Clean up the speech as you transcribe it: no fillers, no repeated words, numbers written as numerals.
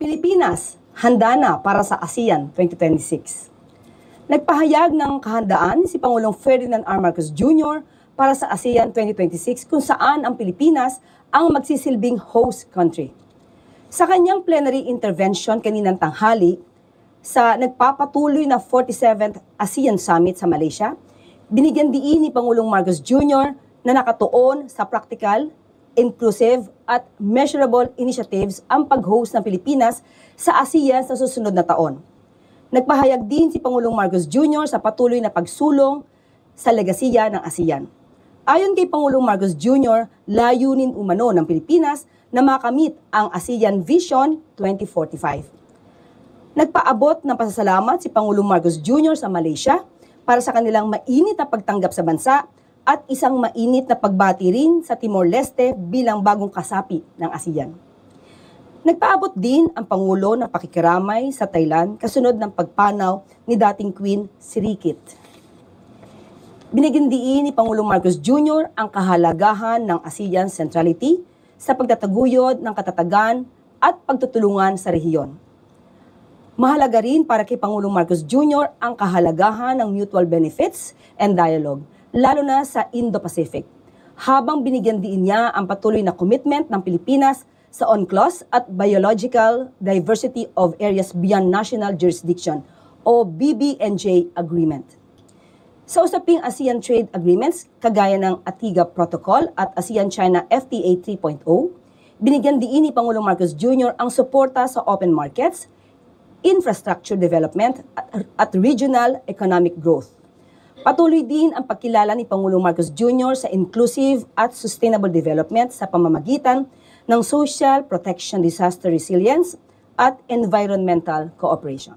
Pilipinas, handa na para sa ASEAN 2026. Nagpahayag ng kahandaan si Pangulong Ferdinand R. Marcos Jr. para sa ASEAN 2026 kung saan ang Pilipinas ang magsisilbing host country. Sa kanyang plenary intervention kaninang tanghali sa nagpapatuloy na 47th ASEAN Summit sa Malaysia, binigyan diin ni Pangulong Marcos Jr. na nakatuon sa practical, inclusive at measurable initiatives ang pag-host ng Pilipinas sa ASEAN sa susunod na taon. Nagpahayag din si Pangulong Marcos Jr. sa patuloy na pagsulong sa legasiya ng ASEAN. Ayon kay Pangulong Marcos Jr., layunin umano ng Pilipinas na makamit ang ASEAN Vision 2045. Nagpaabot ng pasasalamat si Pangulong Marcos Jr. sa Malaysia para sa kanilang mainit na pagtanggap sa bansa at isang mainit na pagbati rin sa Timor-Leste bilang bagong kasapi ng ASEAN. Nagpaabot din ang Pangulo ng pakikiramay sa Thailand kasunod ng pagpanaw ni dating Queen Sirikit. Binigyan diin ni Pangulong Marcos Jr. ang kahalagahan ng ASEAN centrality sa pagtataguyod ng katatagan at pagtutulungan sa rehiyon. Mahalaga rin para kay Pangulong Marcos Jr. ang kahalagahan ng mutual benefits and dialogue, lalo na sa Indo-Pacific, habang binigyan din niya ang patuloy na commitment ng Pilipinas sa UNCLOS at Biological Diversity of Areas Beyond National Jurisdiction o BBNJ Agreement. Sa usaping ASEAN Trade Agreements, kagaya ng ATIGA Protocol at ASEAN-China FTA 3.0, binigyan din ni Pangulong Marcos Jr. ang suporta sa open markets, infrastructure development at regional economic growth. Patuloy din ang pagkilala ni Pangulong Marcos Jr. sa inclusive at sustainable development sa pamamagitan ng social protection, disaster resilience at environmental cooperation.